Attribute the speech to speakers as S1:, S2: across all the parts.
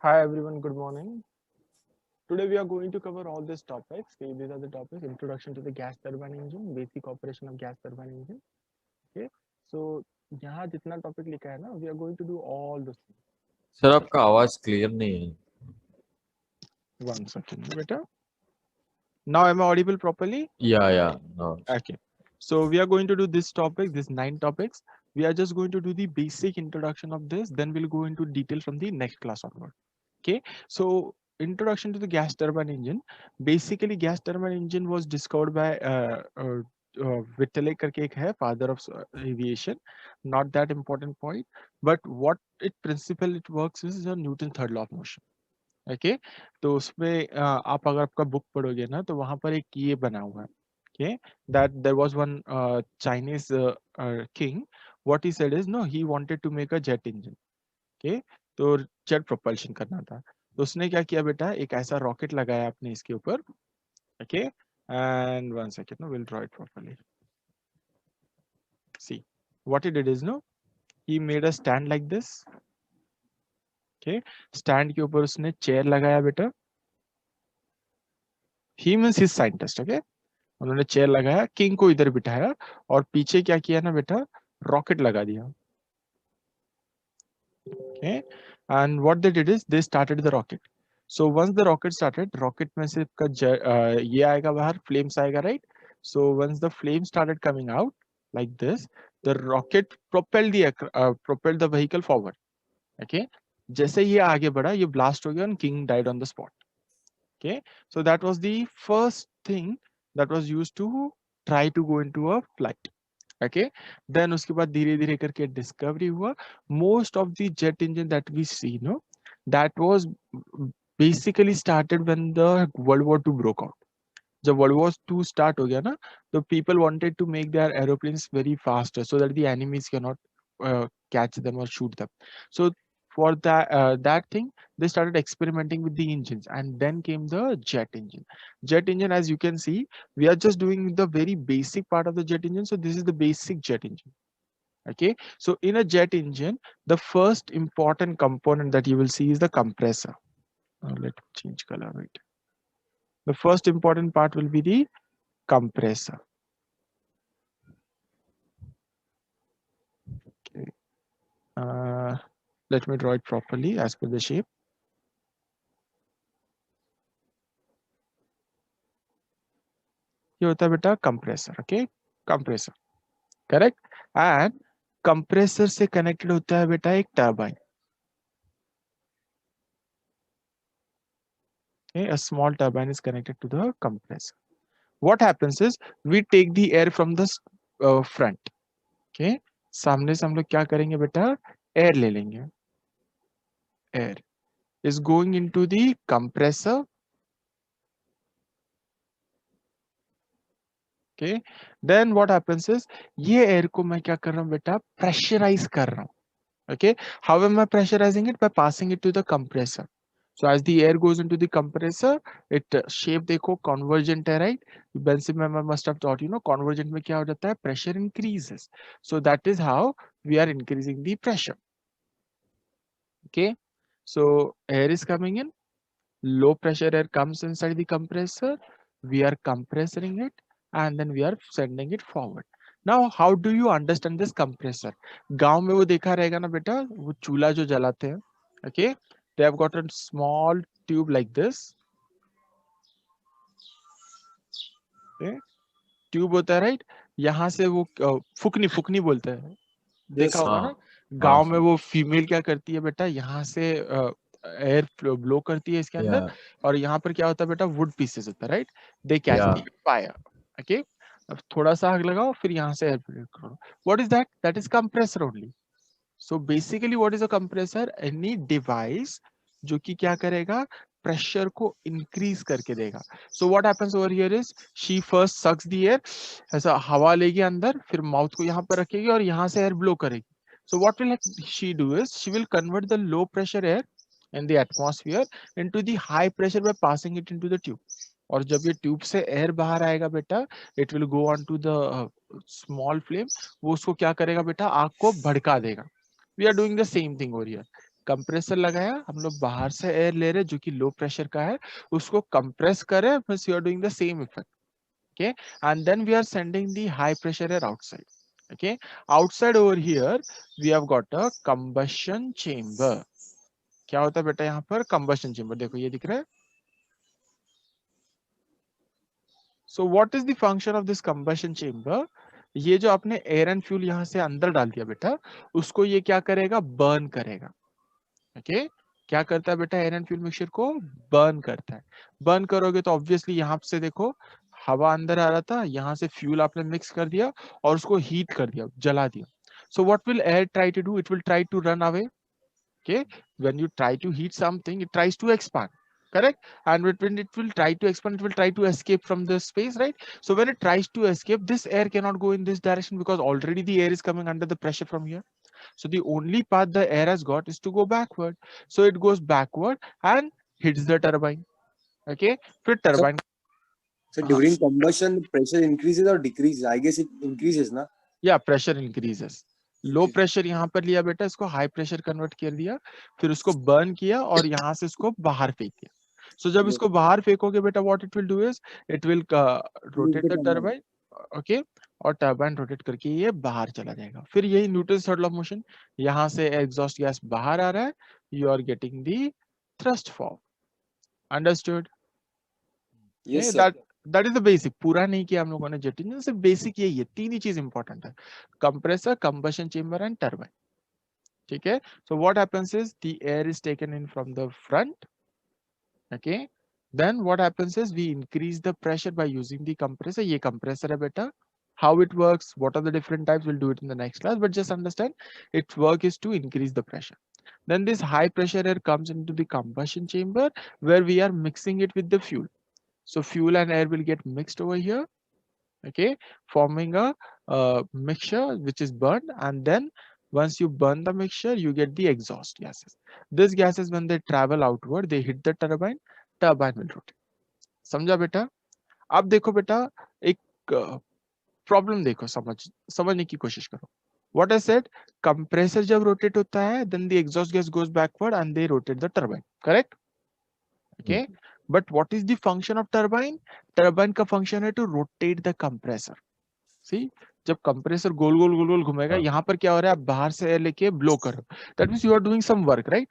S1: Hi everyone, good morning. Today we are going to cover all these topics. Okay, these are the topics: introduction to the gas turbine engine, basic operation of gas turbine engine. Okay, so यहाँ जितना topic लिखा है ना, we are going to do all those things.
S2: Sir आपका आवाज clear नहीं है.
S1: One second, बेटा. Now am I audible properly?
S2: या no.
S1: Okay. So we are going to do this topic, this 9 topics. We are just going to do the basic introduction of this. Then we'll go into detail from the next class onward. Okay. So introduction to the gas turbine engine. Basically, gas turbine engine was discovered by Vitale करके एक है, father of aviation. Not that important point, but what it principle it works is a Newton third law of motion. Okay तो उसमें आप अगर आपका book पढ़ोगे ना तो वहां पर एक ये बना हुआ है okay that there was one Chinese king. What he said is no, he wanted to make a jet engine. okay तो जेट प्रोपल्शन करना था तो उसने क्या किया बेटा, एक ऐसा रॉकेट लगाया आपने इसके ऊपर. Okay and one second, no will draw it properly. See what he did is no, he made a stand like this. Okay stand के ऊपर उसने चेयर लगाया बेटा. He means his scientist. Okay उन्होंने चेयर लगाया, किंग को इधर बिठाया और पीछे क्या किया ना बेटा, रॉकेट लगा दिया. Okay and what they did is they started the rocket. So once the rocket started, rocket में से का ये आएगा बाहर, फ्लेम्स आएगा, right. So once the flame started coming out like this, the rocket propelled the vehicle forward. Okay जैसे ये आगे बढ़ा, ये ब्लास्ट हो गया and king died on the spot. Okay, so that was the first thing that was used to try to go into a flight. Okay, then उसके बाद धीरे धीरे करके डिस्कवरी हुआ. Most of the jet engine that we see, no, that was basically started when the World War II broke out. जब World War II start हो गया ना, तो people wanted to make their aeroplanes very faster so that the enemies cannot catch them or shoot them. So for that thing, they started experimenting with the engines, and then came the jet engine. Jet engine, as you can see, we are just doing the very basic part of the jet engine. So this is the basic jet engine. Okay, so in a jet engine, the first important component that you will see is the compressor. Let me change color. Wait. The first important part will be the compressor. Okay. Let me draw it properly as per the shape. ये होता है बेटा compressor. Okay compressor, correct. And compressor से connected होता है बेटा एक turbine. Okay, a small turbine is connected to the compressor. What happens is we take the air from the front. Okay, सामने से हम लोग क्या करेंगे बेटा, एयर ले लेंगे. Air is going into the compressor. Okay, then what happens is ये एयर को मैं क्या कर रहा हूँ बेटा, प्रेशराइज कर रहा हूँ. Okay, how am I pressurizing it? By passing it to the compressor. So as the air goes into the compressor, it shape देखो convergent है, right? Benzene में I must have taught you know convergent में क्या हो जाता है, pressure increases. So that is how we are increasing the pressure. Okay, so air is coming in, low pressure air comes inside the compressor, we are compressing it and then we are sending it forward. Now how do you understand this compressor? गांव में वो देखा रहेगा ना बेटा, वो चूल्हा जो जलाते हैं. Okay, they have got a small tube like this. Okay, tube होता है, राइट. यहाँ से वो फुकनी फुकनी बोलते हैं, देखा होगा ना. गांव में वो फीमेल क्या करती है बेटा, यहाँ से एयर ब्लो करती है इसके अंदर, और यहाँ पर क्या होता है बेटा, वुड पीसेस होता है, right. They catch the fire. Okay, अब थोड़ा सा आग लगाओ, फिर यहाँ से एयर करो. What is that? That is compressor only. So basically what is a compressor? Any device जो कि क्या करेगा, प्रेशर को इंक्रीज करके देगा. So what happens over here is she first sucks the air, ऐसा हवा लेगी अंदर, फिर माउथ को यहाँ पर रखेगी और यहाँ से एयर ब्लो करेगी. So what will she do is she will convert the low pressure air in the atmosphere into the high pressure by passing it into the tube. और जब ये ट्यूब से एयर बाहर आएगा बेटा, it will go on to the small flame. वो उसको क्या करेगा बेटा, आग को भड़का देगा. We are doing the same thing over here. Compressor लगाया, हम लोग बाहर से एयर ले रहे जो कि लो प्रेशर का है, उसको कंप्रेस करे, means you are doing the same effect. Okay, and then we are sending the high pressure air outside. Okay, outside over here we have got a combustion chamber. क्या होता है बेटा यहाँ पर combustion chamber, देखो ये दिख रहा है. So what is the function of this combustion chamber? ये जो आपने एयर एंड फ्यूल यहाँ से अंदर डाल दिया बेटा, उसको ये क्या करेगा, बर्न करेगा. ओके, क्या करता है बेटा, एयर एंड फ्यूल मिक्सचर को बर्न करता है. बर्न करोगे तो ऑब्वियसली यहाँ से देखो हवा अंदर आ रहा था, यहाँ से फ्यूल आपने मिक्स कर दिया और उसको हीट कर दिया, जला दिया. So what will air try to do, it will try to run away. Okay, when you try to heat something, it tries to expand, correct? And when it will try to expand, it will try to escape from the space, right? So when it tries to escape, this air cannot go in this direction because already the air is coming under the pressure from here. So the only path the air has got is to go backward. So it goes backward and hits the turbine. Okay, फिर turbine.
S3: So during combustion, pressure increases or decreases? I guess it increases, na?
S1: Yeah, pressure increases. Low pressure यहाँ पर लिया बेटा, इसको high pressure convert कर दिया, फिर उसको बर्न किया और यहाँ से इसको बाहर फेंक दिया. सो जब इसको बाहर फेंकोगे बेटा, what it will do is it will rotate the turbine. Okay, और टरबाइन रोटेट करके ये बाहर चला जाएगा. फिर यही Newton's third law of motion, यहाँ से एग्जॉस्ट गैस बाहर आ रहा है, you are getting the thrust form. Understood?
S3: Yes, sir.
S1: That is the basic. पूरा नहीं किया हम लोगों ने जेट इंजन, सिर्फ बेसिक यही है, तीन ही चीज इंपॉर्टेंट है, compressor, combustion chamber and turbine. ठीक है, सो what happens is the air is taken in from the front. Okay, then what happens is we increase the pressure by using the compressor. ये compressor है बेटा. How it works, what are the different types, we'll do it in the next class, but just understand its work is to increase the pressure. Then this high pressure air comes into the combustion chamber where we are mixing it with the fuel. So fuel and air will get mixed over here, okay, forming a mixture which is burned, and then once you burn the mixture you get the exhaust gases. These gases when they travel outward they hit the turbine, turbine will rotate. समझा बेटा? अब देखो बेटा एक problem देखो, समझने की कोशिश करो. What I said, compressor जब rotate होता है then the exhaust gas goes backward and they rotate the turbine, correct? Okay, but what is the function of turbine? Turbine का function है to rotate the compressor. See, जब compressor गोल गोल गोल गोल घूमेगा, यहाँ पर क्या हो रहा है, आप बाहर से एयर लेके ब्लो कर रहे हो, that means you are doing some work, right?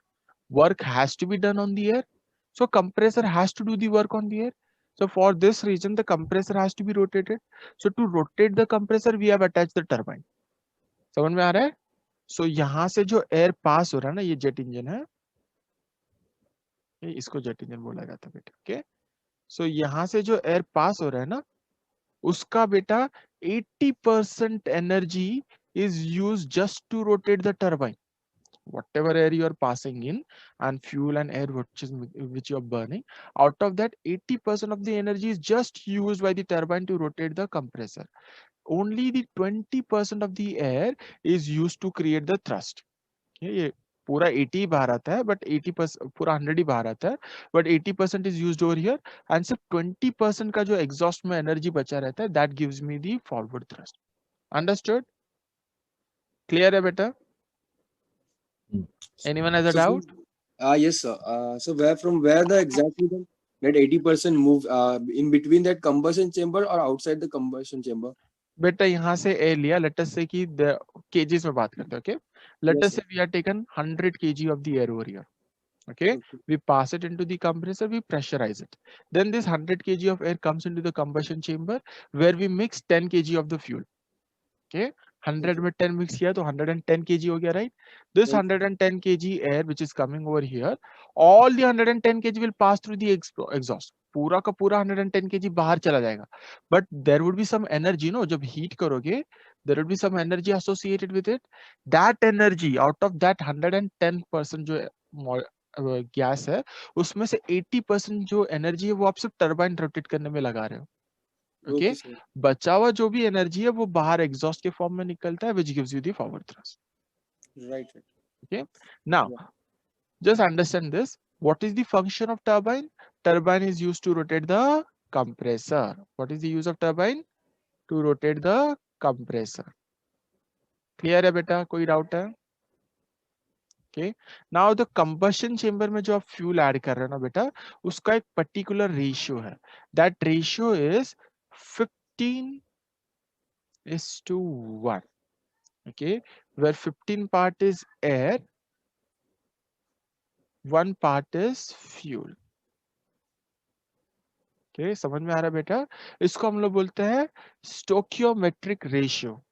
S1: Work has to be done on the air, so compressor has to do the work on the air. So for this reason the compressor has to be rotated. So to rotate the compressor we have attached the turbine. समझ में आ रहा है? So यहाँ से जो air pass हो रहा है ना, ये जेट इंजन है, इसको जेट इंजन बोला जाता है बेटा. ओके, सो यहाँ से जो एयर पास हो रहा है ना, उसका बेटा 80% energy is used just to rotate the turbine. Whatever air you are passing in and fuel and air which you are burning, out of that 80% of the energy is just used by the turbine to rotate the compressor. Only the 20% of the air is used to create the thrust. ये पूरा 80 बाहर आता है, but 80% पूरा 100 ही बाहर आता है, but 80% is used over here, and सिर्फ 20% का जो एग्जॉस्ट में एनर्जी बचा रहता है, that gives me the forward thrust. Understood? Clear है बेटा? Anyone has a doubt?
S3: Yes, sir. So where the exactly that 80% move in between that combustion chamber or outside the combustion chamber?
S1: बेटा यहाँ से air लिया, late us से कि KGs में बात करते हैं. Okay, let us say we are taken 100 kg of the air over here. Okay, we pass it into the compressor, we pressurize it, then this 100 kg of air comes into the combustion chamber where we mix 10 kg of the fuel. Okay, 100 में 10 mix किया तो 110 kg हो गया, right? This 110 kg air which is coming over here, all the 110 kg will pass through the exhaust. पूरा का पूरा 110 kg बाहर चला जाएगा, but there would be some energy, no? जब heat करोगे there would be some energy associated with it. That energy, out of that 110% जो gas है, उसमें से 80% जो एनर्जी है वो आप सिर्फ टरबाइन रोटेट करने में लगा रहे हो. ओके, बचा हुआ जो भी एनर्जी है वो बाहर एग्जॉस्ट के फॉर्म में निकलता है, which gives you the forward thrust.
S3: Right.
S1: Okay, now just understand this. What is the function of turbine? Turbine is used to rotate the compressor. What is the use of turbine? To rotate the compressor. Clear है बेटा? कोई doubt है? Okay, now the combustion chamber में जो आप fuel add कर रहे हो ना बेटा, उसका एक पर्टिकुलर रेशियो है, that ratio is 15:1, okay, where 15 part is air, 1 part is fuel. okay, समझ में आ रहा है बेटा? इसको हम लोग बोलते हैं स्टोकियोमेट्रिक ratio.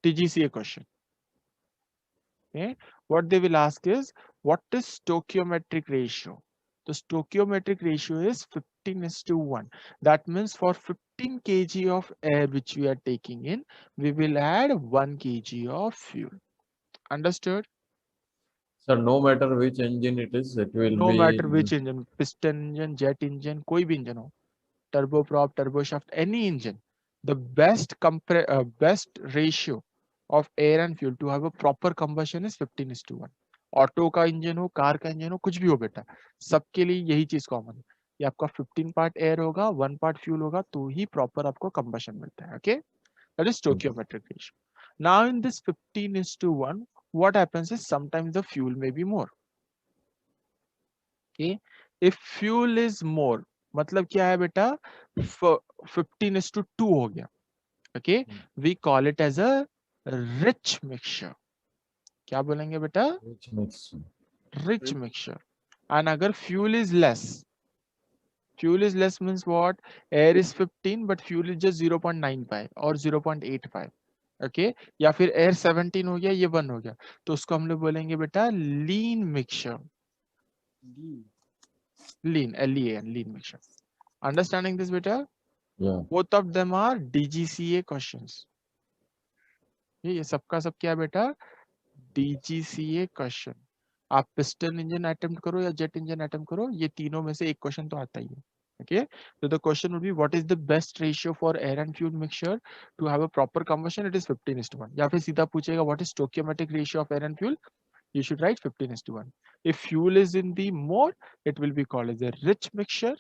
S1: TGCA question. Okay, what they will ask is what is stoichiometric ratio? The stoichiometric ratio is 15:1. That means for 15 kg of air which we are taking in, we will add 1 kg of fuel. Understood?
S2: Sir, no matter which engine it is, it will
S1: No
S2: be
S1: matter which engine, piston engine, jet engine, कोई भी engine हो, turboprop, turboshaft, any engine, the best best ratio of air and fuel to have a proper combustion is 15:1. Auto का engine हो, car का engine हो, कुछ भी हो बेटा, सबके लिए यही चीज कॉमन है कि आपका 15 पार्ट एयर होगा, 1 पार्ट फ्यूल होगा, तो ही प्रॉपर आपको कंबशन मिलता है. Okay, that is stoichiometric ratio. Now in this 15:1, what happens is sometimes the fuel may be more. Okay, if fuel is more, मतलब क्या है बेटा, 15:2 हो गया. Okay, we call it as a rich mixture. क्या बोलेंगे बेटा?
S2: which makes
S1: Rich mixture. And अगर fuel is less, fuel is less means what? Air is 15 but fuel is just 0.95 or 0.85. Okay, या फिर air 17 हो गया, ये 1 हो गया, तो उसको हम लोग बोलेंगे बेटा lean mixture. Lean, L-E-A-N, lean mixture. Understanding this beta?
S2: yeah.
S1: Both of them are DGCA questions. ये सबका सब क्या है बेटा? DGCA question. आप पिस्टन इंजन अटेम्प्ट करो या जेट इंजन अटेम्प्ट करो, ये तीनों में से एक क्वेश्चन तो आता ही है. Okay, so the question would be what is the best ratio for air and fuel mixture to have a proper combustion? It is 15:1. या फिर सीधा पूछेगा what is stoichiometric ratio of air and fuel? You should write 15:1. If fuel is in the more, it will be called as a rich mixture.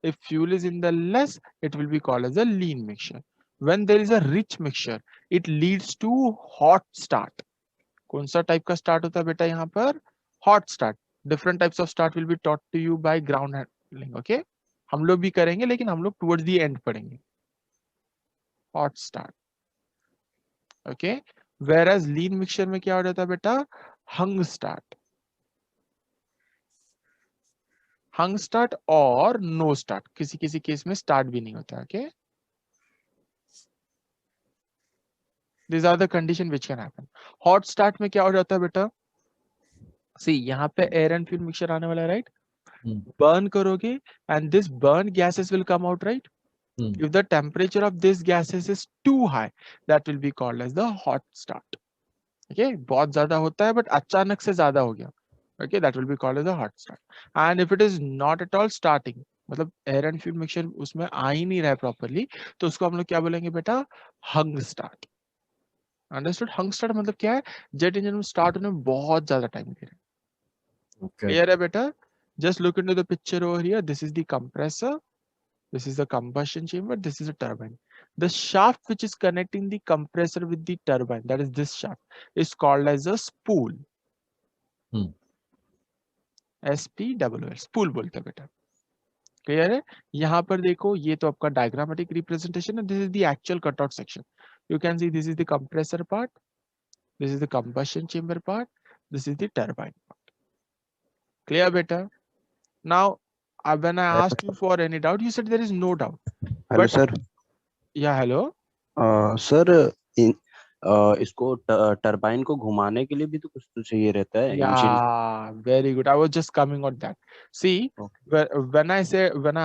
S1: If fuel is in the less, it will be called as a lean mixture. When there is a rich mixture, it leads to hot start. कौन सा type का start होता है बेटा यहाँ पर? Hot start. Different types of start will be taught to you by ground handling. Okay, हम लोग भी करेंगे लेकिन हम लोग टुवर्ड्स दी एंड पढ़ेंगे. Hot start. Okay, whereas lean mixture में क्या हो जाता है बेटा? Hung start. हंग स्टार्ट और नो स्टार्ट. किसी किसी केस में स्टार्ट भी नहीं होता. Okay, these are the condition which can happen. Hot start में क्या हो जाता है बेटा? सी यहाँ पे एयर एंड फ्यूल मिक्सचर आने वाला है, राइट? बर्न करोगे and this burn gases will come out, right? If the temperature of this gases is too high, that will be called as the hot start. Okay, बहुत ज्यादा होता है but अचानक से ज्यादा हो गया. Okay, that will be called as a hot start. And if it is not at all starting, मतलब एयर एंड फ्यूल मिक्सचर उसमें आ ही नहीं रहा है प्रॉपरली, तो उसको हम लोग क्या बोलेंगे बेटा? Hung start. अंडरस्टूड? हंग स्टार्ट मतलब क्या है? जेट इंजन में स्टार्ट होने में बहुत ज्यादा टाइम ले रहा है.
S2: Okay.
S1: क्लियर है बेटा? Just look into the picture over here. This is the compressor. This is the combustion chamber. This is a turbine. The shaft which is connecting the compressor with the turbine, that is this shaft, is called as a spool. S-P-O-O-L. Spool बोलते हैं बेटा. Clear है? यहाँ पर देखो, ये तो आपका डायग्रामेटिक रिप्रेजेंटेशन है. This is the actual cutout section. You can see this is the compressor part. This is the combustion chamber part. This is the turbine part. Clear beta? Now, when I asked you for any doubt, you said there is no doubt.
S4: Hello
S1: But-
S4: sir.
S1: Yeah, hello.
S4: Sir इसको turbine को घुमाने के लिए भी तो कुछ तो चाहिए रहता है.
S1: Yeah, very good. I was just coming on that. See,
S4: Okay.
S1: when I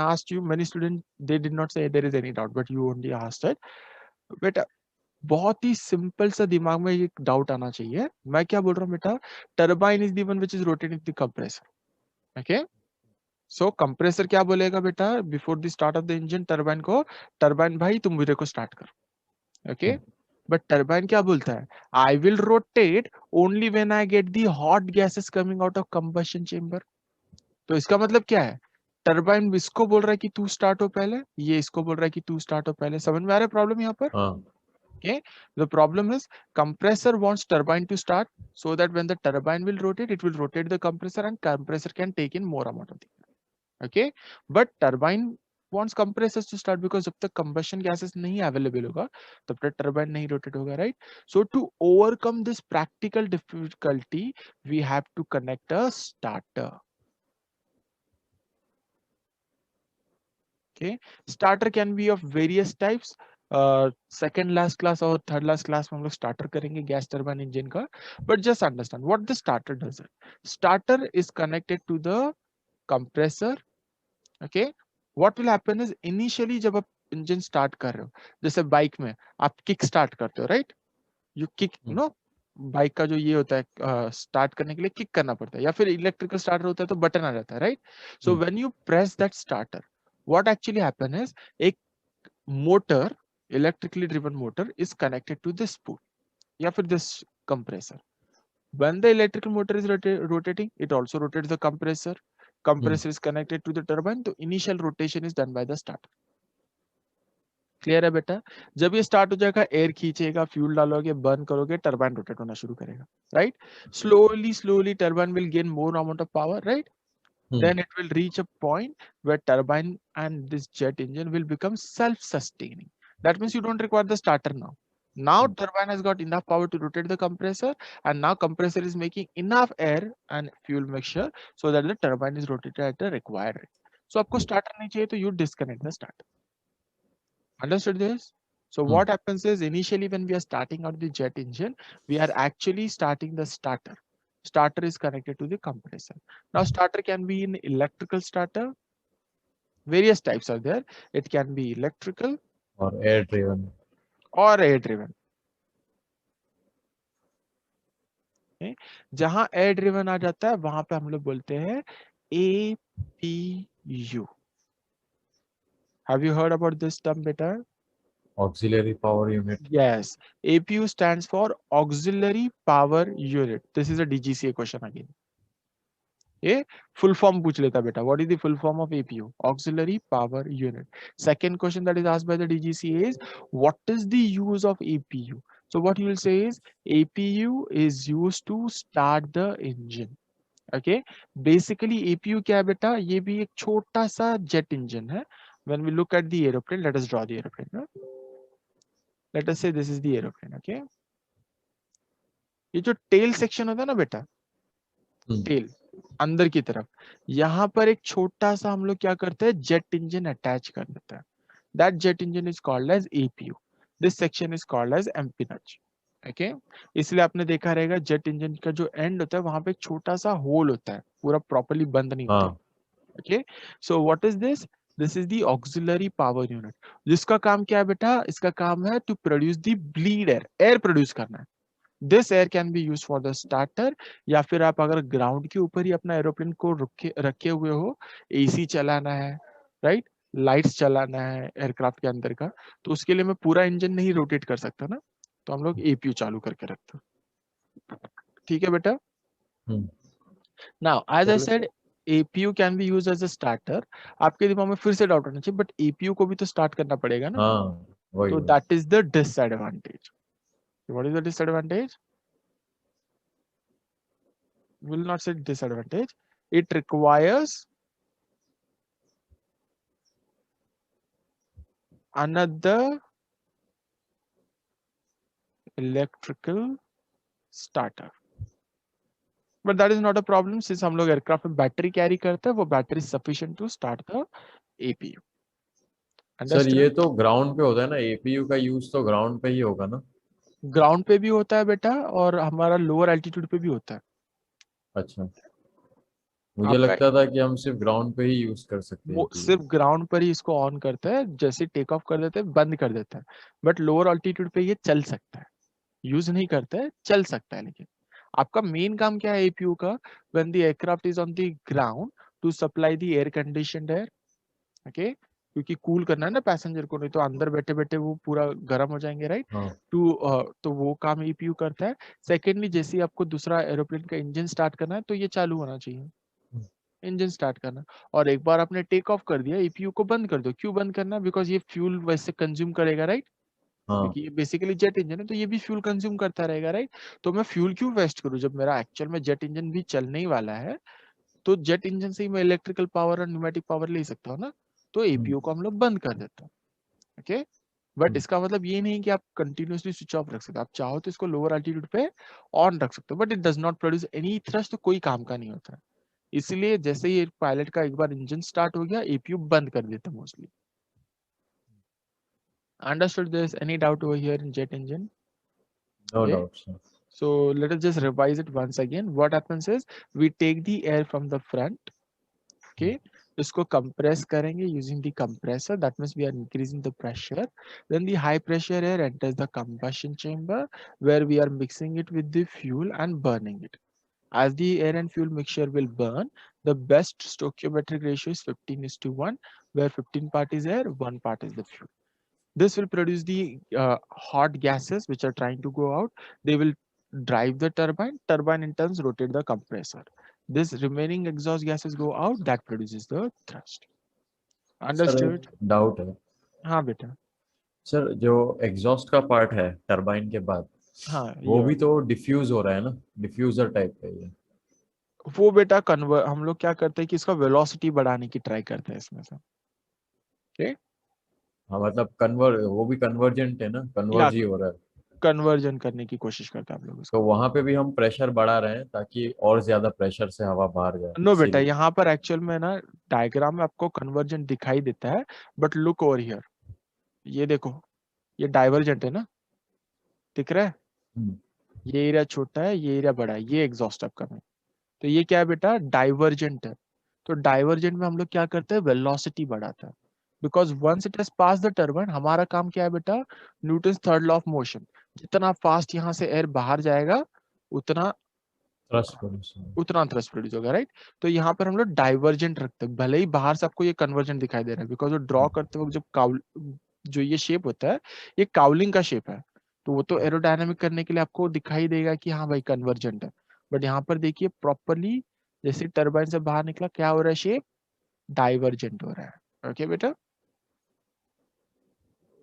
S1: asked you, many students, they did not say there is any doubt, but you only asked it. बेटा बहुत ही सिंपल सा दिमाग में एक doubt आना चाहिए. मैं क्या बोल रहा हूँ बेटा? Turbine is the one which is rotating the compressor. Okay, so compressor क्या बोलेगा बेटा? Before the start of the engine turbine को, टर्बाइन भाई तुम मेरे को स्टार्ट करो. ओके, बट टर्बाइन क्या बोलता है? I will rotate only when I get the hot gases coming out of combustion chamber. तो इसका मतलब क्या है टरबाइन इसको बोल रहा है कि तू स्टार्ट हो पहले, ये इसको बोल रहा है कि तू स्टार्ट हो पहले। समझ में आ रहा है प्रॉब्लम यहाँ पर?
S2: हाँ
S1: Okay, the problem is compressor wants turbine to start so that when the turbine will rotate, it will rotate the compressor and compressor can take in more amount of the air. Okay, but turbine wants compressors to start because जब तक combustion gases नहीं available होगा तब तक turbine नहीं rotate होगा, right? So to overcome this practical difficulty, we have to connect a starter. Okay, starter can be of various types. Second last class और third last class में हम लोग स्टार्टर करेंगे गैस टर्बाइन इंजन का, but just understand what the starter does it. Starter is connected to the compressor. Okay, what will happen is initially जब आप engine start कर रहे हो, जैसे बाइक में आप किक स्टार्ट करते हो, right? You kick, no, bike का जो ये होता है स्टार्ट करने के लिए किक करना पड़ता है, या फिर इलेक्ट्रिकल स्टार्टर होता है तो बटन आ जाता है, right? So when you press that starter, what actually happen is एक motor, electrically driven motor is connected to this spool या फिर this compressor. When the electrical motor is rotating, it also rotates the compressor. Compressor is connected to the turbine, तो initial rotation is done by the starter. Clear है बेटा? जब ये start हो जाएगा, air खींचेगा, फ्यूल डालोगे, बर्न करोगे, टरबाइन रोटेट होना शुरू करेगा, right? Slowly turbine will gain more amount of power, right? Then it will reach a point where turbine and this jet engine will become self-sustaining. That means you don't require the starter now. Now turbine has got enough power to rotate the compressor, and now compressor is making enough air and fuel mixture so that the turbine is rotated at the required rate. So आपको starter नहीं चाहिए तो you disconnect the starter. Understood this? So what happens is initially when we are starting out the jet engine, we are actually starting the starter. Starter is connected to the compressor. Now starter can be in electrical starter. Various types are there. It can be electrical
S2: और air driven.
S1: or air driven. Okay? जहां air driven आ जाता है वहां पे हम लोग बोलते हैं APU. Have you heard about this term, beta?
S2: Auxiliary power unit.
S1: Yes, APU stands for auxiliary power unit. This is a DGCA question again. ये full form पूछ लेता बेटा. What is the full form of APU? Auxiliary power unit. Second question that is asked by the DGCA is what is the use of APU? So what you will say is APU is used to start the engine. Okay, basically APU क्या है बेटा? ये भी एक छोटा सा jet engine है. When we look at the aeroplane, let us draw the aeroplane. Right? Let us say this is the aeroplane. Okay, ये जो tail section होता है ना बेटा, tail अंदर की तरफ, यहाँ पर एक छोटा सा हम लोग क्या करते हैं, जेट इंजन अटैच कर देते हैं. That jet engine is called as APU. This section is called as empennage. Okay, इसलिए आपने देखा रहेगा जेट इंजन का जो एंड होता है वहां पे एक छोटा सा होल होता है, पूरा प्रॉपर्ली बंद नहीं होता. Okay, so what is this? This is the auxiliary power unit. जिसका काम क्या है बेटा? इसका काम है to produce the bleed air, air produce करना है. This air can be use for the starter, या फिर आप अगर ग्राउंड के ऊपर ही अपना एरोप्लेन को रखे हुए हो, एसी चलाना है, राइट, लाइट्स चलाना है एयरक्राफ्ट के अंदर का, तो उसके लिए मैं पूरा इंजन नहीं रोटेट कर सकता ना, तो हम लोग एपीयू चालू करके रखते हैं. ठीक है बेटा? Now as I said APU can be use as a starter. आपके दिमाग में फिर से डाउट होना चाहिए, बट एपीयू को भी तो स्टार्ट करना पड़ेगा ना, तो that is the disadvantage. What is the disadvantage? Will not say disadvantage. It requires another electrical starter. But that is not a problem since हम लोग aircraft में battery carry करते हैं, वो battery is sufficient to start the APU.
S2: Sir ये तो ground पे होता है ना, एपीयू का यूज तो ग्राउंड पे ही होगा ना?
S1: ग्राउंड पे भी होता है बेटा, और हमारा लोअर एल्टीट्यूड पे भी होता है.
S2: अच्छा, मुझे लगता था कि हम सिर्फ ग्राउंड पे ही यूज कर सकते हैं.
S1: वो सिर्फ ग्राउंड पर ही इसको ऑन करता है, जैसे टेक ऑफ कर देते हैं बंद कर देता है. बट लोअर ऑल्टीट्यूड पे ये चल सकता है, यूज नहीं करता है, चल सकता है. लेकिन आपका मेन काम क्या है एपीयू का? When the aircraft is on the ground to supply the air conditioned air. Okay, क्योंकि कूल करना है ना पैसेंजर को, नहीं तो अंदर बैठे बैठे वो पूरा गर्म हो जाएंगे, राइट? तो वो काम एपीयू करता है. सेकेंडली, जैसे आपको दूसरा एरोप्लेन का इंजन स्टार्ट करना है तो ये चालू होना चाहिए. इंजन स्टार्ट करना। और एक बार आपने टेक ऑफ कर दिया, एपीयू को बंद कर दो। क्यों बंद करना? बिकॉज ये फ्यूल वैसे कंज्यूम करेगा, राइट?
S2: हाँ
S1: क्योंकि ये बेसिकली जेट इंजन है, तो ये भी फ्यूल कंज्यूम करता रहेगा, राइट? तो मैं फ्यूल क्यों वेस्ट करूं जब मेरा एक्चुअल में जेट इंजन भी चलने ही वाला है। तो जेट इंजन से ही मैं इलेक्ट्रिकल पावर और न्यूमेटिक पावर ले सकता हूँ ना। तो एपीयू को हम लोग बंद कर देते हैं। ओके, बट इसका मतलब ये नहीं कि आप कंटिन्यूअसली स्विच ऑफ रख सकते हो। आप चाहो तो इसको लोअर एल्टीट्यूड पे ऑन रख सकते हो, but it does not produce any thrust, तो कोई काम का नहीं होता है। इसलिए जैसे ही पायलट का एक बार इंजन स्टार्ट हो गया, एपीयू बंद कर देते हैं mostly. Understood? There's any doubt over here in jet engine?
S2: No
S1: Okay.
S2: Doubt sir.
S1: So let us just revise it once again. What happens is we take the air from the front. Okay. इसको compress करेंगे using the compressor. That means we are increasing the pressure. Then the high pressure air enters the combustion chamber where we are mixing it with the fuel and burning it. As the air and fuel mixture will burn, the best stoichiometric ratio is 15:1, where 15 part is air, 1 part is the fuel. This will produce the hot gases which are trying to go out. They will drive the turbine. Turbine in turn rotate the compressor. This remaining exhaust gases go out. That produces the thrust.
S2: Sir
S1: Understood?
S2: एक doubt है
S1: हाँ बेटा,
S2: sir, जो exhaust का part है turbine के बाद,
S1: हाँ
S2: वो
S1: ये
S2: भी
S1: वाला।
S2: तो डिफ्यूज हो रहा है ना, डिफ्यूजर टाइप का ये।
S1: वो बेटा कन्वर्ट हम लोग क्या करते हैं कि इसका वेलोसिटी बढ़ाने की ट्राई करते हैं इसमें से। ओके,
S2: हाँ मतलब वो भी कन्वर्जेंट है ना,
S1: या
S2: कन्वर्ज ही हो रहा है।
S1: कन्वर्जन करने की कोशिश करते हैं आप लोग
S2: तो
S1: इसको।
S2: वहां पे भी हम प्रेशर बढ़ा रहे हैं ताकि और ज्यादा प्रेशर से हवा बाहर जाए,
S1: नो बेटा,
S2: इसीलिए।
S1: यहाँ पर एक्चुअल में ना डायग्राम में आपको कन्वर्जन दिखाई देता है, बट लुक ओवर हियर। ये देखो, ये डाइवर्जेंट है ना, दिख रहा है?
S2: हम्म,
S1: ये एरिया छोटा है, ये एरिया बड़ा है, ये एग्जॉस्ट आपका में। तो ये क्या है बेटा? डाइवर्जेंट है। तो डाइवर्जेंट में हम लोग क्या करते हैं? वेलोसिटी बढ़ाता है। Because once it has pass the turbine, हमारा काम क्या है बेटा? Newton's third law of motion. जितना फास्ट यहाँ से एयर बाहर जाएगा, उतना
S2: थ्रस्ट प्रोड्यूस।
S1: उतना थ्रस्ट प्रोड्यूस होगा, राइट? तो यहाँ पर हम लोग डाइवर्जेंट रखते हैं। भले ही बाहर से आपको ये कन्वर्जन दिखाई दे रहा है, बिकॉज वो ड्रॉ करते वक्त जब काउल जो ये शेप होता है, ये काउलिंग का शेप है। तो वो तो एरोडायनामिक करने के लिए आपको दिखाई देगा कि हाँ भाई कन्वर्जेंट है। बट यहाँ पर देखिए प्रॉपरली, जैसे टर्बाइन से बाहर निकला, क्या हो रहा है? शेप डाइवर्जेंट हो रहा है। ओके बेटा,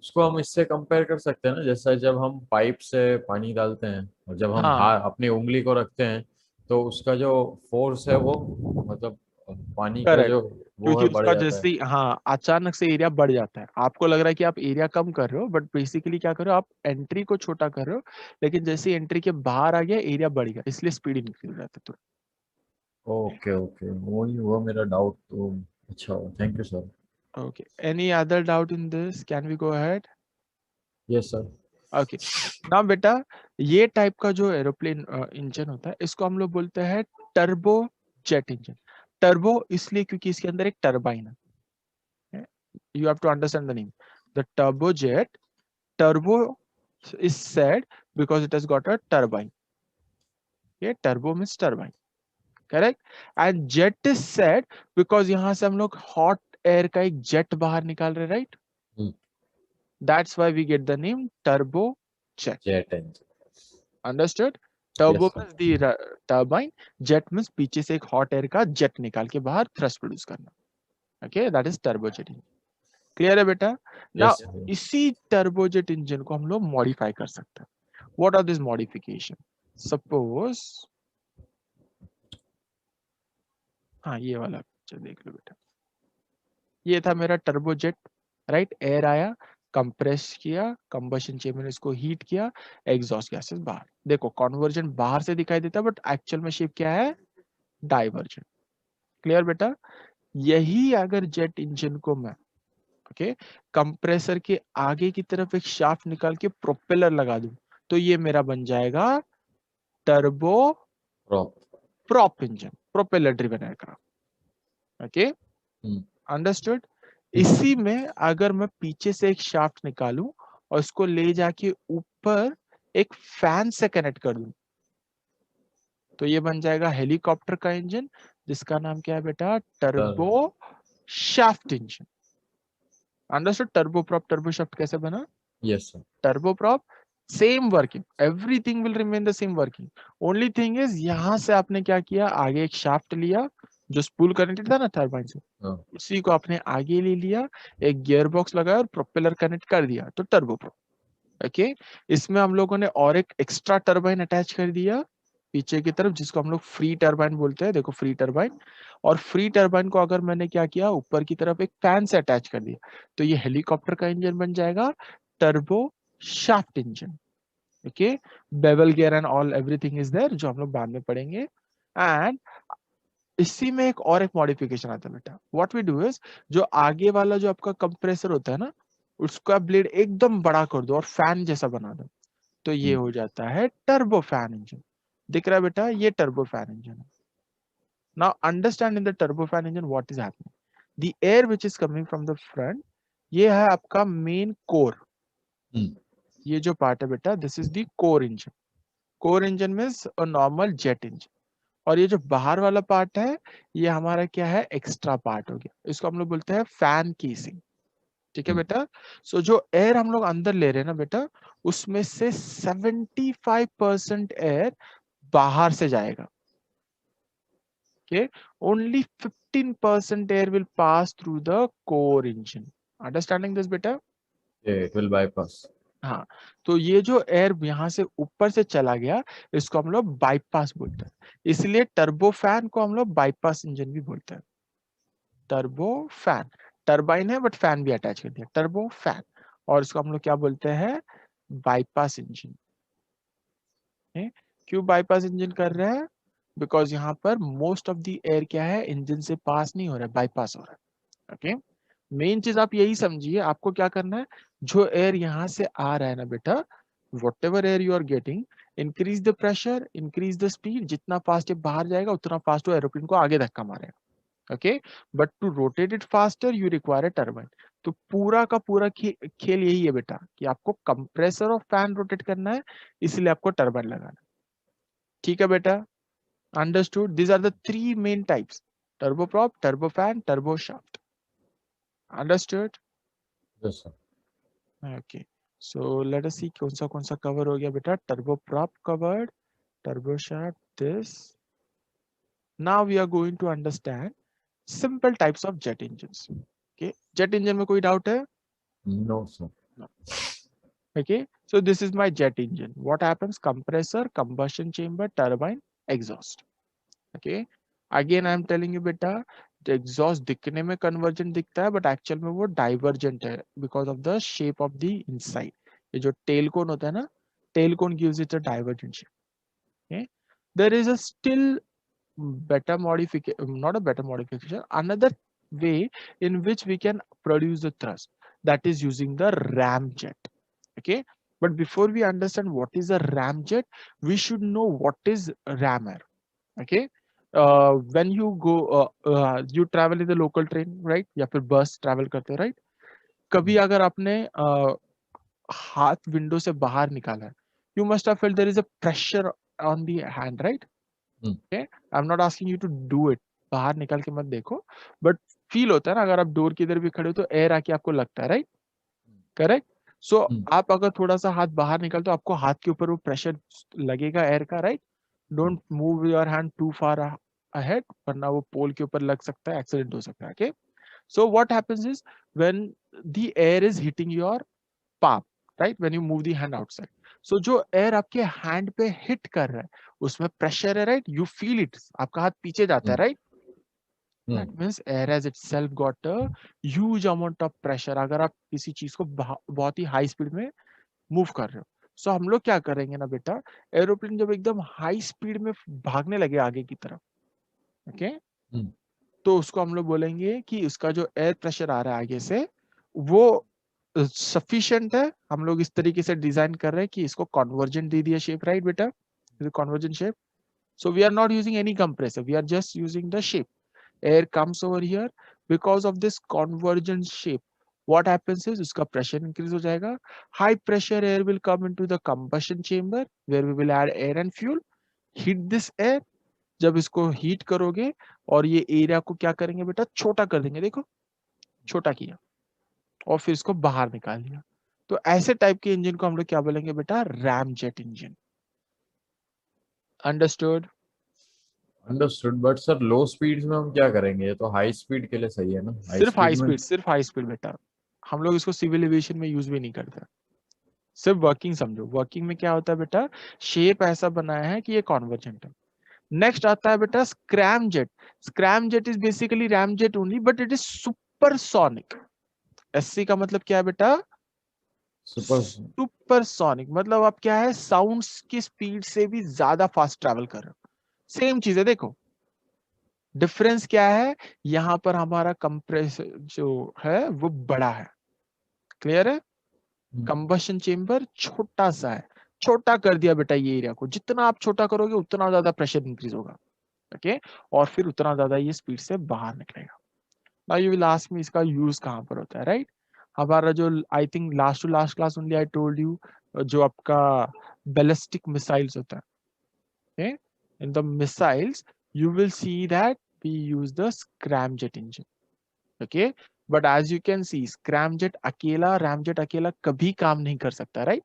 S2: उसको हम इससे कंपेयर कर सकते हैं ना, जैसा जब हम पाइप से पानी डालते हैं और जब हम
S1: हाँ
S2: अपनी उंगली को रखते हैं, तो उसका जो फोर्स है वो, मतलब पानी का
S1: करेक्ट।
S2: जो वो
S1: क्योंकि
S2: है बढ़
S1: उसका
S2: जाता है।
S1: जैसे हाँ अचानक से एरिया बढ़ जाता है, आपको लग रहा है कि आप एरिया कम कर रहे हो, बट बेसिकली क्या कर रहे हो? आप एंट्री को छोटा कर रहे हो, लेकिन जैसे एंट्री के बाहर आ गया एरिया बढ़ गया, इसलिए स्पीड इंक्रीज हो जाता है। तो
S2: ओके ओके, वही हुआ मेरा डाउट तो। अच्छा, thank you sir.
S1: okay, any other doubt in this? Can we go ahead?
S2: Yes sir.
S1: Okay, now बेटा, ये टाइप का जो एरोप्लेन इंजन होता है, इसको हम लोग बोलते हैं टर्बो जेट इंजन। टर्बो इसलिए क्योंकि इसके अंदर एक टर्बाइन है। You have to understand the name. The turbojet, turbo is said because it has got a turbine. Okay, turbo means turbine, correct? And jet is said because यहाँ से हम लोग hot air का एक jet बाहर निकाल रहे, right? That's why we get the name turbo jet.
S2: Jet engine.
S1: Understood? Turbo
S2: Yes, sir.
S1: means the turbine, jet means पीछे से एक hot air का jet निकाल के बाहर thrust produce करना. Okay, that is turbojet engine. Clear है बेटा? Now
S2: Yes, sir.
S1: इसी turbojet engine को हम लोग modify कर सकते हैं. What are these modification? Suppose हाँ ये वाला पिक्चर देख लो बेटा, ये था मेरा टर्बोजेट, राइट? एयर आया, कंप्रेस किया, कंबशन चेंबर ने इसको हीट किया, एग्जॉस्ट गैसेस बाहर। देखो कन्वर्जन बाहर से दिखाई देता है, बट एक्चुअल में शेप क्या है? डाइवर्जन। क्लियर बेटा? यही अगर जेट इंजन को मैं कंप्रेसर के आगे की तरफ एक शाफ्ट निकाल के प्रोपेलर लगा दूं, तो ये मेरा बन जाएगा turbo
S2: Prop.
S1: Prop engine, propeller driven aircraft. Okay, understood? इसी में अगर मैं पीछे से एक शाफ्ट निकालूं और इसको ले जाके ऊपर एक फैन से कनेक्ट कर दूं, तो ये बन जाएगा हेलीकॉप्टर का इंजन, जिसका नाम क्या है बेटा? Turbo shaft engine. Understood? Turbo prop turbo shaft कैसे बना?
S2: Yes, sir.
S1: Turbo prop same working, everything will remain the same working. Only thing is यहां से आपने क्या किया? आगे एक शाफ्ट लिया जो स्पूल कनेक्टेड था ना टरबाइन से,
S2: हाँ।
S1: उसी को आपने आगे ले लिया, एक गियर बॉक्स लगाया और प्रोपेलर कनेक्ट कर दिया, तो टर्बो प्रोप। ओके, इसमें हम लोगों ने और एक एक्स्ट्रा टरबाइन अटैच कर दिया पीछे की तरफ, जिसको हम लोग फ्री टरबाइन बोलते हैं। देखो फ्री टरबाइन, और फ्री टरबाइन को अगर मैंने क्या किया, ऊपर की तरफ एक फैन से अटैच कर दिया, तो ये हेलीकॉप्टर का इंजन बन जाएगा turbo shaft engine. Okay, bevel gear and all everything is there, जो हम लोग बाद में पढ़ेंगे। एंड इसी में एक मॉडिफिकेशन आता है बेटा। व्हाट वी डू इज, जो आगे वाला जो आपका कंप्रेसर होता है ना, उसका ब्लेड एकदम बड़ा कर दो और फैन जैसा बना दो, तो ये हो जाता है टर्बो फैन इंजन। दिख रहा है बेटा, ये टर्बो फैन इंजन है। Now understand in the turbo fan engine what is happening. The air which is coming from the front, ये है आपका मेन कोर। ये जो पार्ट है बेटा, this is the core engine. Core engine means a normal jet engine. और ये जो बाहर वाला पार्ट है, ये हमारा क्या है, एक्स्ट्रा पार्ट हो गया, इसको हम लोग बोलते हैं फैन केसिंग। ठीक है बेटा। सो जो एयर हम लोग अंदर ले रहे हैं ना बेटा, उसमें से 75% एयर बाहर से जाएगा। Okay, only 15% air will pass through the core engine. Understanding this बेटा?
S2: Yeah, it will bypass.
S1: हाँ, तो ये जो एयर यहाँ से ऊपर से चला गया, इसको हम लोग बाईपास बोलते हैं। इसलिए टर्बो फैन को हम लोग बाईपास इंजन भी बोलते हैं। टर्बो फैन, टर्बाइन है बट फैन भी अटैच कर दिया, टर्बो फैन। और इसको हम लोग क्या बोलते हैं, बाईपास इंजन। क्यों बाईपास इंजन कर रहे हैं, बिकॉज यहाँ पर मोस्ट ऑफ द एयर क्या है, इंजन से पास नहीं हो रहा है, बाईपास हो रहा है। ओके, मेन चीज आप यही समझिए, आपको क्या करना है, जो एयर यहाँ से आ रहा है ना बेटा, whatever air you are getting, increase the pressure, increase the speed, जितना फास्ट ये बाहर जाएगा उतना फास्ट वो एरोप्लेन को आगे धक्का मारेगा। Okay, but to rotate it faster you require a turbine. तो पूरा का पूरा खेल यही है बेटा, कि आपको कंप्रेसर और फैन रोटेट करना है, इसलिए आपको टर्बाइन लगाना है। ठीक है बेटा, understood? These are the 3 main types, turboprop, turbofan, turboshaft. Understood?
S2: Yes, sir.
S1: Okay, so let us see कौन सा कवर हो गया बेटा। Turboprop covered, turboshaft, this. Now we are going to understand simple types of jet engines. Okay, jet engine में कोई doubt है?
S2: No, sir.
S1: Okay, so this is my jet engine. What happens? Compressor, combustion chamber, turbine, exhaust. Okay, again I am telling you beta, the exhaust दिखने में convergent दिखता है, but actual में वो divergent है because of the shape of the inside. ये जो tail cone होता है ना, tail cone gives it a divergent shape. Okay, there is a still better modification, not a better modification, another way in which we can produce the thrust, that is using the ramjet. Okay, but before we understand what is a ramjet, we should know what is rammer. Okay, when you go you travel in the local train, right, या फिर bus travel करते हो, right? कभी अगर आपने हाथ window से बाहर निकाला है, you must have felt there is a pressure on the hand, right? Okay, I'm not asking you to do it, बाहर निकाल के मत देखो, बट फील होता है ना, अगर आप डोर की इधर भी खड़े हो तो एयर आके आपको लगता है, राइट? करेक्ट। सो आप अगर थोड़ा सा हाथ बाहर निकालते हो, आपको हाथ के ऊपर वो प्रेशर लगेगा एयर का, right? Don't move your hand too far ahead, वरना वो पोल के ऊपर लग सकता है, एक्सीडेंट हो सकता है। Okay, so what happens is when the air is hitting your palm, right, when you move the hand outside, so जो एयर आपके हैंड पे हिट कर रहा है उसमें प्रेशर है, राइट? यू फील इट, आपका हाथ पीछे जाता है, right? That means air has itself got a huge amount of pressure. अगर आप किसी चीज को बहुत ही हाई स्पीड में मूव कर रहे हो, सो हम लोग क्या करेंगे ना बेटा, एरोप्लेन जब एकदम हाई स्पीड में भागने लगे आगे की तरफ, ओके, तो उसको हम लोग बोलेंगे कि उसका जो एयर प्रेशर आ रहा है आगे से, वो सफिशिएंट है। हम लोग इस तरीके से डिजाइन कर रहे हैं कि इसको कन्वर्जेंट दे दिया शेप, राइट बेटा? Convergent shape. So we are not using any compressor, we are just using the shape. Air comes over here, because of this convergent shape what happens is उसका pressure increase हो जाएगा। high pressure air will come into the combustion chamber where we will add air and fuel, heat this air। जब इसको heat करोगे और ये area को क्या करेंगे बेटा, छोटा कर देंगे, देखो छोटा किया और फिर इसको बाहर निकाल दिया। तो ऐसे टाइप के इंजन को हम लोग क्या बोलेंगे बेटा, RAM jet engine. Understood?
S2: Understood, but sir low speeds में हम क्या करेंगे? ये तो हाई स्पीड के लिए सही है ना?
S1: सिर्फ हाई
S2: में
S1: स्पीड, सिर्फ हाई स्पीड बेटा, हम लोग इसको सिविल एविएशन में यूज भी नहीं करते, सिर्फ वर्किंग समझो। वर्किंग में क्या होता है बेटा, शेप ऐसा बनाया है कि ये कॉन्वर्जेंट है। नेक्स्ट आता है बेटा scrum jet. Scrum jet is basically RAM jet only but it is supersonic. SC का मतलब क्या है बेटा,
S2: सुपर।
S1: सुपरसोनिक मतलब आप क्या है, साउंड की स्पीड से भी ज्यादा फास्ट ट्रैवल कर रहे हो। सेम चीज है, देखो डिफरेंस क्या है, यहां पर हमारा कंप्रेसर जो है वो बड़ा है, क्लियर है, कंबशन चेंबर छोटा सा है। छोटा कर दिया बेटा ये एरिया को, जितना आप छोटा करोगे उतना ज्यादा प्रेशर इंक्रीज होगा, ओके, और फिर उतना ज्यादा ये स्पीड से बाहर निकलेगा। Now you will ask me इसका यूज कहां पर होता है, राइट? हमारा जो I think last to last class only I told you, जो आपका बैलिस्टिक मिसाइल्स होता है, in the missiles you will see that we use the scramjet engine, okay. But as you can see scramjet अकेला, ramjet अकेला कभी काम नहीं कर सकता, राइट?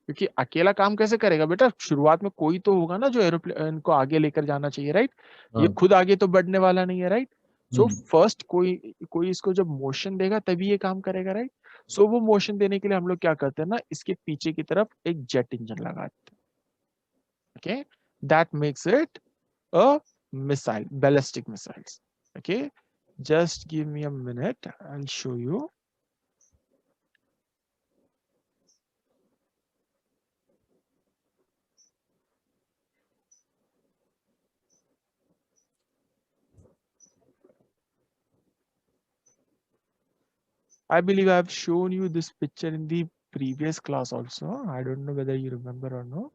S1: क्योंकि अकेला काम कैसे करेगा बेटा, शुरुआत में कोई तो होगा ना जो एरोप्लेन को आगे लेकर जाना चाहिए, राइट? ये
S2: हाँ।
S1: खुद आगे तो बढ़ने वाला नहीं है, राइट? सो फर्स्ट कोई कोई इसको जब मोशन देगा तभी ये काम करेगा, राइट? सो वो मोशन देने के लिए हम लोग क्या करते हैं ना, इसके पीछे की तरफ एक जेट इंजन लगाते हैं, okay, that makes it a missile, ballistic missiles, okay. Just give me a minute, I will show you. I believe I have shown you this picture in the previous class also. I don't know whether you remember or no.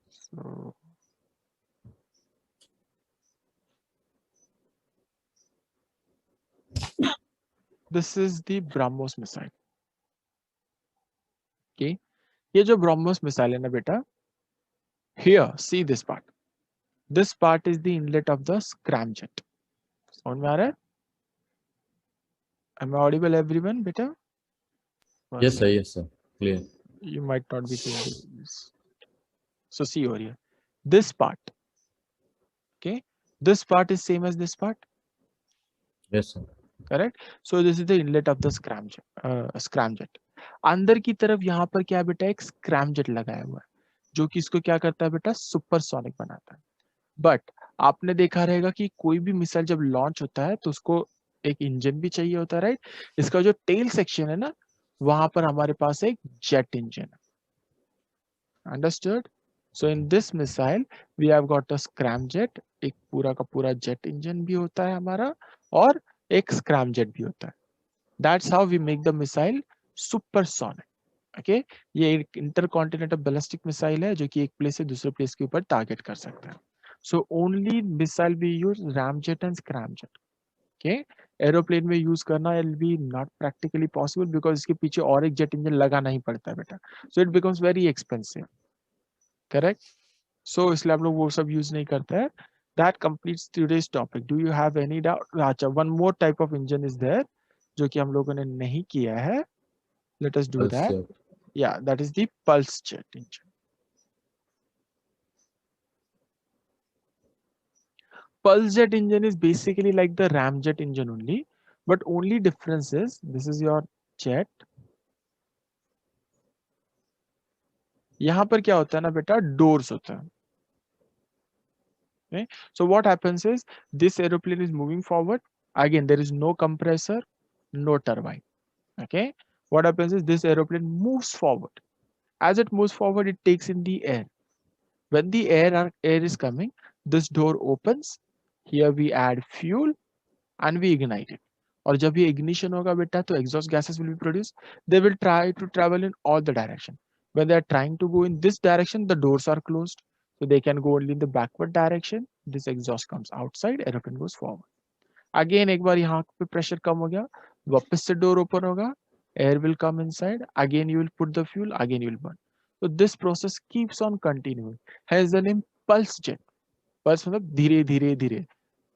S1: So this is the BrahMos missile. Okay, ये जो BrahMos missile है ना बेटा, here see this part. This part is the inlet of the scramjet. समझ में आ रहा है? Am I audible everyone बेटा?
S2: Yes sir, yes sir, clear.
S1: You might not be seeing this. So see over here, this part. Okay, this part is same as this part.
S2: Yes sir.
S1: Correct. So this is the inlet of the scramjet. अंदर की तरफ यहाँ पर क्या है बेटा, एक scramjet लगाया हुआ है जो कि इसको क्या करता है बेटा, सुपरसोनिक बनाता है। बट आपने देखा रहेगा कि कोई भी मिसाइल जब लॉन्च होता है तो उसको एक इंजन भी चाहिए होता है, राइट? इसका जो टेल सेक्शन है ना, वहां पर हमारे पास एक जेट इंजन है, understood? So in this missile we have got a scramjet, एक पूरा का पूरा जेट इंजन भी होता है हमारा, और एक स्क्रैमजेट भी होता है। That's how we make the missile supersonic. Okay? ये एक इंटरकॉन्टिनेंटल बैलिस्टिक मिसाइल है जो कि एक प्लेस से दूसरे प्लेस के ऊपर टारगेट कर सकता है। So only missile we use ramjet and scramjet. Okay? Aeroplane में यूज करना will be not practically possible because इसके पीछे और एक जेट इंजन लगाना ही पड़ता है बेटा। So it becomes very expensive. Correct? So इसलिए हम लोग वो सब यूज नहीं करते हैं। That completes today's topic. Do you have any doubt? अच्छा, one more type of engine is there जो कि हम लोगों ने नहीं किया है। Let us do
S2: Pulse
S1: that.
S2: jet.
S1: Yeah, that is the pulse jet engine. Pulse jet engine is basically like the ramjet engine only, but only difference is this is your jet. यहाँ पर क्या होता है ना बेटा, doors होता है। Okay? So what happens is this aeroplane is moving forward. Again, there is no compressor, no turbine. Okay? What happens is this aeroplane moves forward. As it moves forward, it takes in the air. When the air is coming, this door opens. Here we add fuel and we ignite it. और जब ये ignition होगा बेटा तो exhaust gases will be produced. They will try to travel in all the direction. When they are trying to go in this direction, the doors are closed, so they can go only in the backward direction. This exhaust comes outside, aeroplane goes forward. Again एक बार यहाँ पे pressure कम हो गया, वापस से door open होगा, air will come inside. Again you will put the fuel, again you will burn. So this process keeps on continuing. Hence the name pulse jet. Pulse मतलब धीरे धीरे धीरे,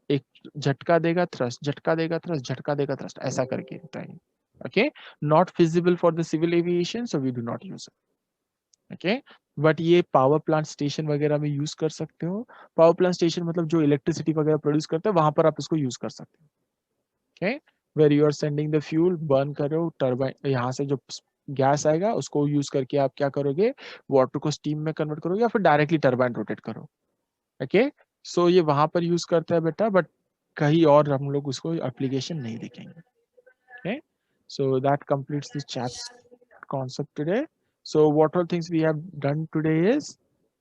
S1: एक झटका देगा थ्रस्ट, झटका देगा थ्रस्ट, झटका देगा थ्रस्ट, ऐसा करके होता है। Okay, not feasible for the civil aviation, so we do not use it. Okay, but ये पावर प्लांट स्टेशन वगैरह में यूज कर सकते हो। पावर प्लांट स्टेशन मतलब जो इलेक्ट्रिसिटी वगैरह प्रोड्यूस करते हैं, वहां पर आप इसको यूज कर सकते हो। Okay, where you are sending the fuel, burn करो टर्बाइन, यहाँ से जो गैस आएगा उसको यूज करके आप क्या करोगे, वाटर को स्टीम में कन्वर्ट करोगे या फिर डायरेक्टली टर्बाइन रोटेट करो। ओके, सो ये वहां पर यूज करता है बेटा, बट कहीं और हम लोग उसको एप्लीकेशन नहीं देखेंगे। Okay, so that completes this chapter concept today. So what all things we have done today is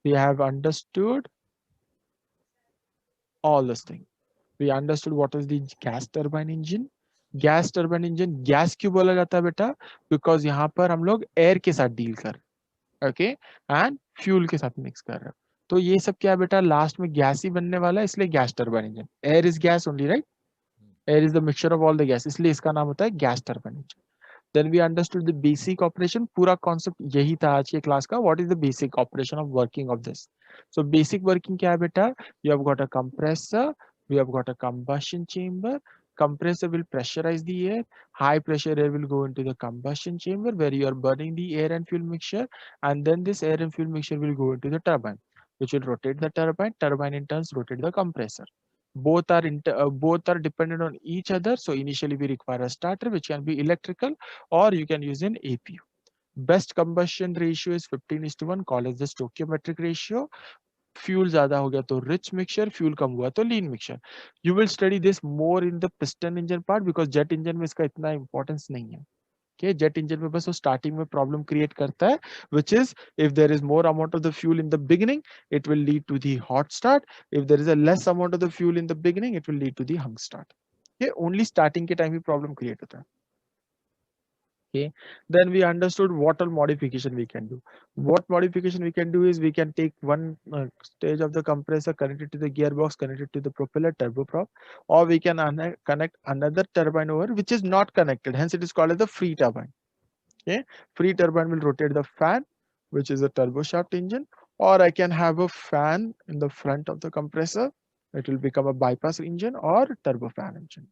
S1: we have understood all this thing. We understood what is the gas turbine engine. Gas turbine engine gas क्यों बोला जाता है बेटा, because यहाँ पर हम लोग air के साथ डील कर रहे, ओके, एंड फ्यूल के साथ मिक्स कर रहे हैं। तो ये सब क्या है बेटा, लास्ट में गैस ही बनने वाला है, इसलिए gas turbine engine. Air is gas only, right? Air is the mixture of all the gas, इसलिए इसका नाम होता है gas turbine engine. Then we understood the basic operation. पूरा concept यही था आज के क्लास का. What is the basic operation of working of this? So basic working क्या है बेटा? You have got a compressor. We have got a combustion chamber. Compressor will pressurize the air. High pressure air will go into the combustion chamber where you are burning the air and fuel mixture, and then this air and fuel mixture will go into the turbine, which will rotate the turbine. Turbine in turn rotate the compressor. Both are dependent on each other. So initially we require a starter which can be electrical, or you can use an APU. Best combustion ratio is 15:1, called as the stoichiometric ratio. Fuel ज़्यादा हो गया तो rich mixture, fuel कम हुआ तो lean mixture. You will study this more in the piston engine part because jet engine में इसका इतना importance नहीं है. Okay, jet engine में बस वो starting में problem create करता है, which is if there is more amount of the fuel in the beginning, it will lead to the hot start. If there is a less amount of the fuel in the beginning, it will lead to the hung start. Okay, only starting के time ही problem create होता है. Okay, then we understood what all modification we can do. What modification we can do is we can take one stage of the compressor, connect it to the gearbox, connect it to the propeller, turboprop, or we can connect another turbine over which is not connected. Hence, it is called as the free turbine. Okay, free turbine will rotate the fan, which is a turbo shaft engine, or I can have a fan in the front of the compressor. It will become a bypass engine or turbo fan engine.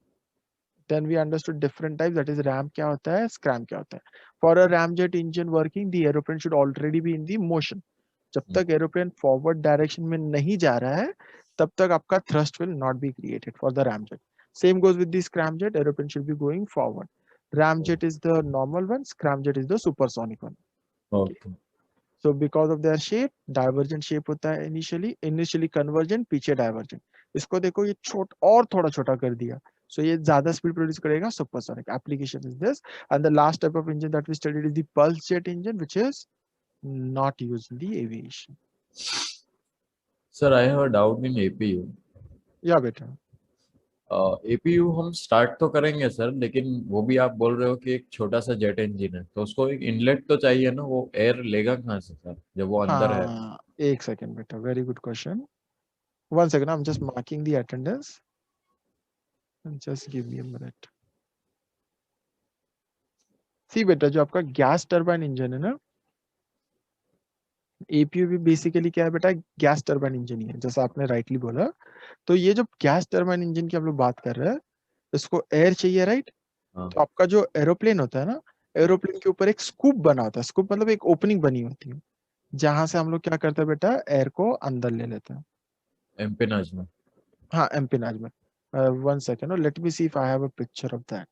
S1: Then we understood different types, that is ram क्या होता है, scram क्या होता है. For a ramjet engine working, the aeroplane should already be in the motion. जब तक aeroplane forward direction में नहीं जा रहा है, तब तक आपका thrust will not be created for the ramjet. Same goes with the scramjet, aeroplane should be going forward. Ramjet is the normal one, scramjet is the supersonic one.
S2: Okay.
S1: So because of their shape, divergent shape होता है initially convergent, पीछे divergent. इसको देखो ये और थोड़ा छोटा कर दिया. So ये ज़्यादा speed produce करेगा, supersonic. Application is this. And the last type of engine that we studied is the pulse jet engine, which is not used in the aviation.
S2: Sir, I have a doubt in APU.
S1: Yeah, बेटा.
S2: APU हम start तो करेंगे sir, लेकिन वो भी आप बोल रहे हो कि एक छोटा सा जेट इंजन है, तो उसको एक इनलेट तो चाहिए ना, वो एयर लेगा कहाँ से सर जब वो अंदर है?
S1: हाँ, एक सेकंड बेटा. Very good question. 1 second, I'm just marking the attendance. Just give me a minute. See बेटा, जो आपका गैस टर्बाइन इंजन है ना, एपीयू भी बेसिकली क्या है बेटा, गैस टर्बाइन इंजन ही है, जैसा आपने राइटली बोला. तो ये जो गैस टर्बाइन इंजन की हम लोग बात कर रहे हैं, इसको एयर चाहिए, राइट?
S2: हाँ.
S1: तो आपका जो एरोप्लेन होता है ना, एरोप्लेन के ऊपर एक स्कूप बना होता है. स्कूप मतलब एक ओपनिंग बनी होती है, जहां से हम लोग क्या करते हैं बेटा, एयर को अंदर ले लेते हैं.
S2: एम्पेनाज में.
S1: हाँ, एम्पिनाज में. 1 second, let me see if I have a picture of that.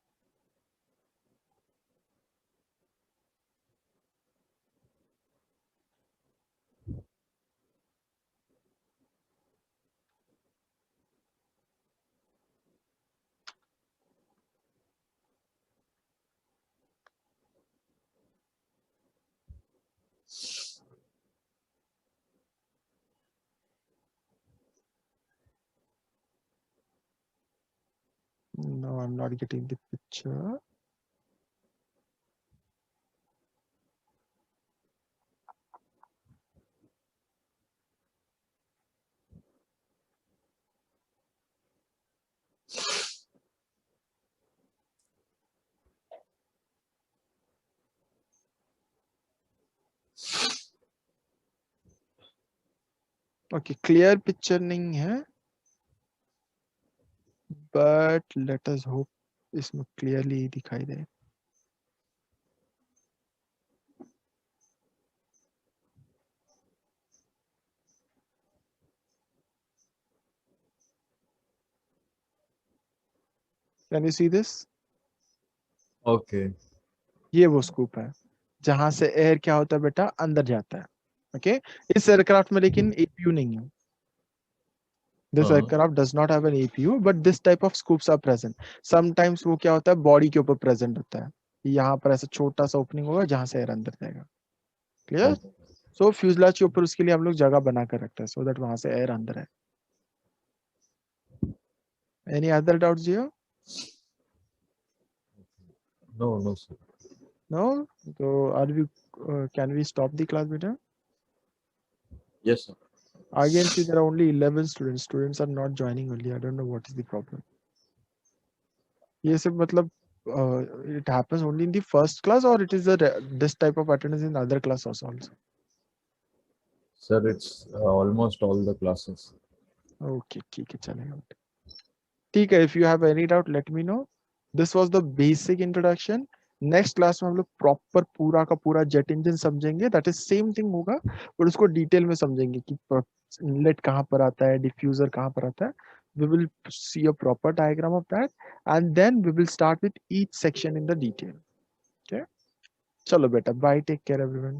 S1: No, I'm not getting the picture. Okay clear picture नहीं है, बट लेट अस होप इसमें क्लियरली दिखाई दे। Can you see this?
S2: Okay
S1: ये वो स्कूप है जहां से एयर क्या होता है बेटा, अंदर जाता है। ओके इस एयरक्राफ्ट में लेकिन एपीयू नहीं है। दिस
S2: हाँ
S1: aircraft does not have an APU, but this type of scoops are present. Sometimes वो क्या होता है, बॉडी के ऊपर प्रेजेंट होता है। यहाँ पर ऐसा छोटा सा ओपनिंग होगा जहां से एयर अंदर जाएगा। क्लियर? सो फ्यूजलाज के ऊपर उसके लिए हम लोग जगह बना कर रखते हैं सो दैट वहां से एयर अंदर है। Any other doubts here?
S2: No no sir
S1: no? तो are we can we stop the class बेटा?
S2: Yes sir
S1: Again, see, there are only 11 students. Students are not joining only. I don't know what is the problem. ये सब मतलब it happens only in the first class or it is this type of attendance in other class also?
S2: Sir it's almost all the classes
S1: Okay, ठीक है चलेगा। ठीक है, if you have any doubt, let me know. This was the basic introduction. Next class में हम लोग proper पूरा का पूरा जेट इंजन समझेंगे। दैट इज सेम थिंग होगा पर उसको डिटेल में समझेंगे कि इनलेट कहाँ पर आता है, डिफ्यूजर कहाँ पर आता है। We will see a proper diagram of that and then we will start with each section in the detail. Okay? चलो बेटा, bye, take care everyone.